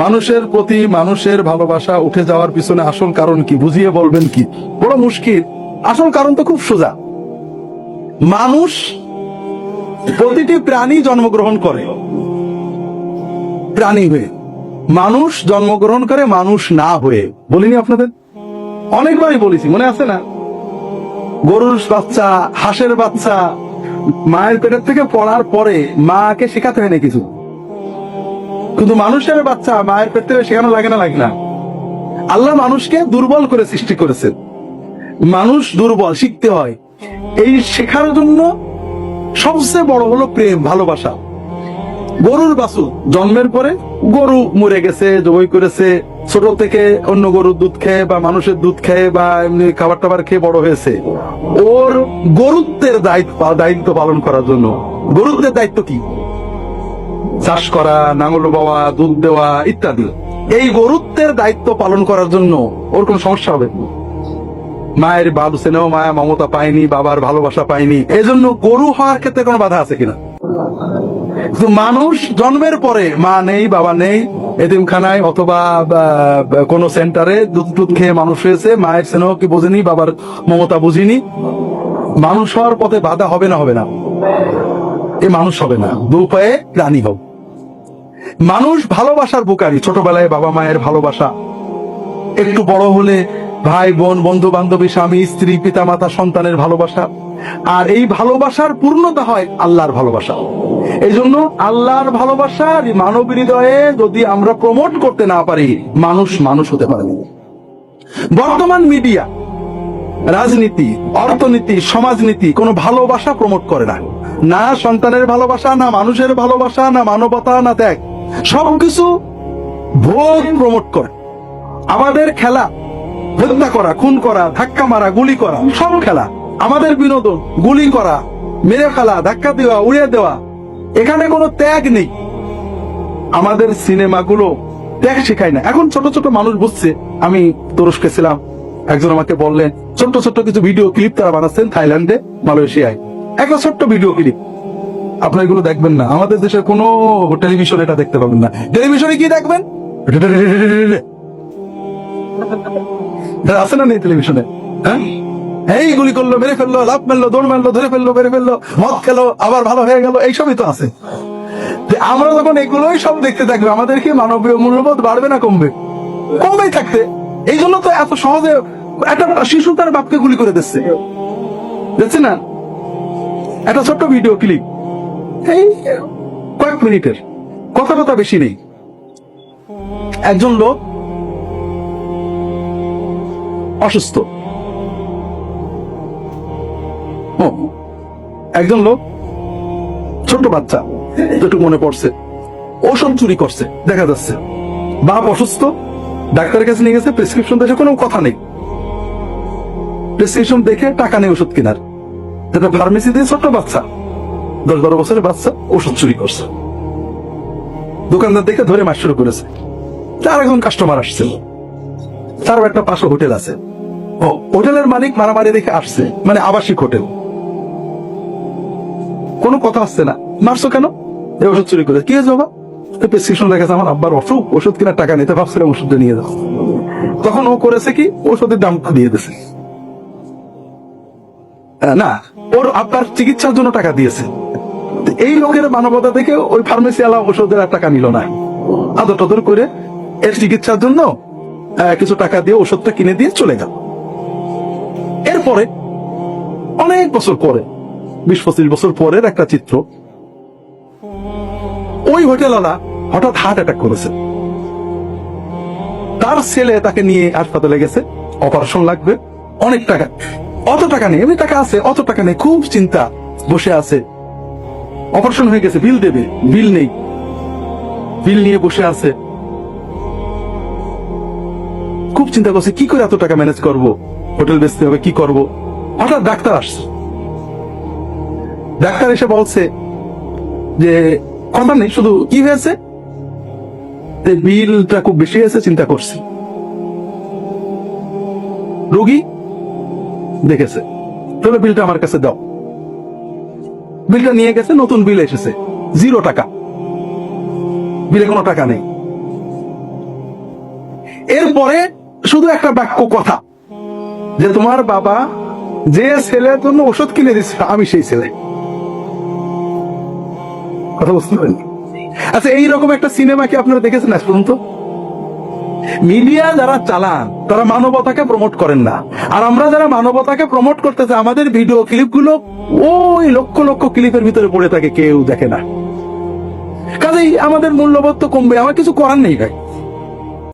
মানুষের প্রতি মানুষের ভালোবাসা উঠে যাওয়ার পিছনে আসল কারণ কি বুঝিয়ে বলবেন কি? বড় মুশকিল। আসল কারণ তো খুব সোজা। মানুষ, প্রতিটি প্রাণী জন্মগ্রহণ করে প্রাণী হয়ে, মানুষ জন্মগ্রহণ করে মানুষ না হয়ে। বলিনি আপনাদের? অনেকবারই বলেছি, মনে আছে না? গরুর বাচ্চা, হাঁসের বাচ্চা মায়ের পেটের থেকে পড়ার পরে মাকে শেখাতে হয় না কিছু, কিন্তু মানুষের বাচ্চা মায়ের পেট থেকে শেখানো লাগে না? লাগে না? আল্লাহ মানুষকে দুর্বল করে সৃষ্টি করেছেন। মানুষ দুর্বল, শিখতে হয়। এই শেখার জন্য সবচেয়ে বড় হলো প্রেম, ভালোবাসা। গরুর বাছুর জন্মের পরে গরু মরে গেছে, জবাই করেছে, ছোট থেকে অন্য গরুর দুধ খেয়ে বা মানুষের দুধ খেয়ে বা এমনি খাবার টাবার খেয়ে বড় হয়েছে। ওর গরুত্বের দায়িত্ব পালন করার জন্য, গরুত্বের দায়িত্ব কি? চাষ করা, নাঙল বাওয়া, দুধ দেওয়া ইত্যাদি। এই গরুত্বের দায়িত্ব পালন করার জন্য ওর কোন সমস্যা হবে? মায়ের বালু স্নেহ মায়া মমতা পায়নি, বাবার ভালোবাসা পায়নি, এজন্য গরু হওয়ার ক্ষেত্রে কোনো বাধা আছে কিনা? মানুষ জন্মের পরে মা নেই, বাবা নেই, এতিমখানায় অথবা কোন সেন্টারে দুধ টুধ খেয়ে মানুষ হয়েছে, মায়ের স্নেহ কি বোঝেনি, বাবার মমতা বুঝিনি। মানুষ হওয়ার পথে বাধা হবে না? হবে না? এ মানুষ হবে না, দু পায়ে প্রাণী হোক। মানুষ ভালোবাসার বুকারি। ছোটবেলায় বাবা মায়ের ভালোবাসা, একটু বড় হলে ভাই বোন, বন্ধু বান্ধবী, স্বামী স্ত্রী, পিতা মাতা, সন্তানের ভালোবাসা। আর এই ভালোবাসার পূর্ণতা হয় আল্লাহর ভালোবাসা। এই জন্য আল্লাহর ভালোবাসা মানব হৃদয়ে যদি আমরা প্রমোট করতে না পারি, মানুষ মানুষ হতে পারে না। বর্তমান মিডিয়া, রাজনীতি, অর্থনীতি, সমাজনীতি কোনো ভালোবাসা প্রমোট করে না। না সন্তানের ভালোবাসা, না মানুষের ভালোবাসা, না মানবতা, না ত্যাগ। সবকিছু ভোগ প্রমোট করে। আমাদের খেলা হত্যা করা, খুন করা, ধাক্কা মারা, গুলি করা, সব খেলা। আমাদের বিনোদন গুলি করা, মেরে ফেলা, ধাক্কা দেওয়া, উড়িয়ে দেওয়া। এখানে কোনো ত্যাগ নেই। আমাদের সিনেমাগুলো ত্যাগ শেখায় না। এখন ছোট ছোট মানুষ বুঝছে। আমি তুরস্কে ছিলাম, একজন আমাকে বললেন ছোট্ট ছোট্ট কিছু ভিডিও ক্লিপ তারা বানাচ্ছেন থাইল্যান্ডে, মালয়েশিয়ায়। একটা ছোট্ট ভিডিও ক্লিপ, আপনার এগুলো দেখবেন না। আমাদের দেশের কোনো টেলিভিশনে এটা দেখতে পাবেন না। টেলিভিশনে কি দেখবেন? আছে না নেই টেলিভিশনে? হ্যাঁ, এই গুলি করলো, মেরে ফেললো, লাভ মারলো, দৌড় মারলো, ধরে ফেললো, মেরে ফেললো, মদ খেলো, আবার ভালো হয়ে গেল, এইসবই তো আছে। আমরা যখন এগুলোই সব দেখতে থাকবো, আমাদের কি মানবীয় মূল্যবোধ বাড়বে না কমবে? কমবেই থাকতে। এই জন্য তো এত সহজে একটা শিশু তার বাপকে গুলি করে দিচ্ছে, দেখছে না? একটা ছোট্ট ভিডিও ক্লিপ, এই কয়েক মিনিটের, কথা কথা বেশি নেই। একজন লোক অসুস্থ, একজন লোক ছোট্ট বাচ্চা, যেটুকু মনে পড়ছে, ওষুধ চুরি করছে দেখা যাচ্ছে। বাপ অসুস্থ, ডাক্তারের কাছে নিয়ে গেছে, প্রেসক্রিপশন দেখে কোনো কথা নেই, প্রেসক্রিপশন দেখে টাকা নেই ওষুধ কেনার। যেটা ফার্মেসি দিয়ে ছোট্ট বাচ্চা, 10-12 বছরের বাচ্চা ওষুধ চুরি করছে। দোকানদার দেখে ধরে মার শুরু করেছে। তার একজন কাস্টমার আসছে, তার একটা পাশে হোটেল আছে। হোটেলের মালিক মারামারি দেখে আসছে, মানে আবাসিক হোটেল। কোনো কথা আসছে না, মারছো কেন? এই ওষুধ চুরি করে। কি হয়েছে বাবা? প্রেসক্রিপশন লেখা আমার আব্বার অসুখ, ওষুধ কেনার টাকা নিতে, ভাবছিলাম ওষুধটা নিয়ে যাও। তখন ও করেছে কি, ওষুধের দামটা দিয়ে দিয়েছে। না, ওর আব্বার চিকিৎসার জন্য টাকা দিয়েছে। এই লোকের মানবতা থেকে ওই ফার্মেসি আলা ওষুধের আর টাকা নিল না, আদর টদর করে এর চিকিৎসার জন্য কিছু টাকা দিয়ে ওষুধটা কিনে দিয়ে চলে গেল। এরপরে অনেক বছর পরে, 20-25 বছর পরের একটা চিত্র, ওই হোটেলওয়ালা হঠাৎ হার্ট অ্যাটাক করেছে। তার ছেলে তাকে নিয়ে হাসপাতালে গেছে, অপারেশন লাগবে, অনেক টাকা। অত টাকা নেই, এমনি টাকা আছে, অত টাকা নেই, খুব চিন্তা, বসে আছে। অপারেশন হয়ে গেছে, বিল দেবে, বিল নেই, বিল নিয়ে বসে আছে, খুব চিন্তা করছে কি করে এত টাকা ম্যানেজ করব, হোটেল বেচতে হবে, কি করব। হঠাৎ ডাক্তার আসছে, ডাক্তার এসে বলছে যে কথা নেই, শুধু কি হয়েছে, বিলটা খুব বেশি হয়েছে, চিন্তা করছি। রোগী দেখেছে, তাহলে বিলটা আমার কাছে দাও। বিলটা নিয়ে গেছে, নতুন বিল এসেছে, 0 টাকা, বিলে কোনো টাকা নেই। এরপরে শুধু একটা বাক্য কথা, যে তোমার বাবা যে ছেলের জন্য ওষুধ কিনে দিচ্ছে আমি সেই ছেলে। কথা বুঝতে পারেন? আচ্ছা, এইরকম একটা সিনেমা কি আপনারা দেখেছেন আজ পর্যন্ত? মিডিয়া যারা চালান তারা মানবতাকে প্রমোট করেন না, আর আমরা যারা মানবতাকে প্রমোট করতেছে আমাদের ভিডিও ক্লিপগুলো ওই লক্ষ লক্ষ ক্লিপের ভিতরে পড়ে থাকে, কেউ দেখে না। কাজেই আমাদের মূল্যবোধ তো কমবে, আমার কিছু করার নেই ভাই।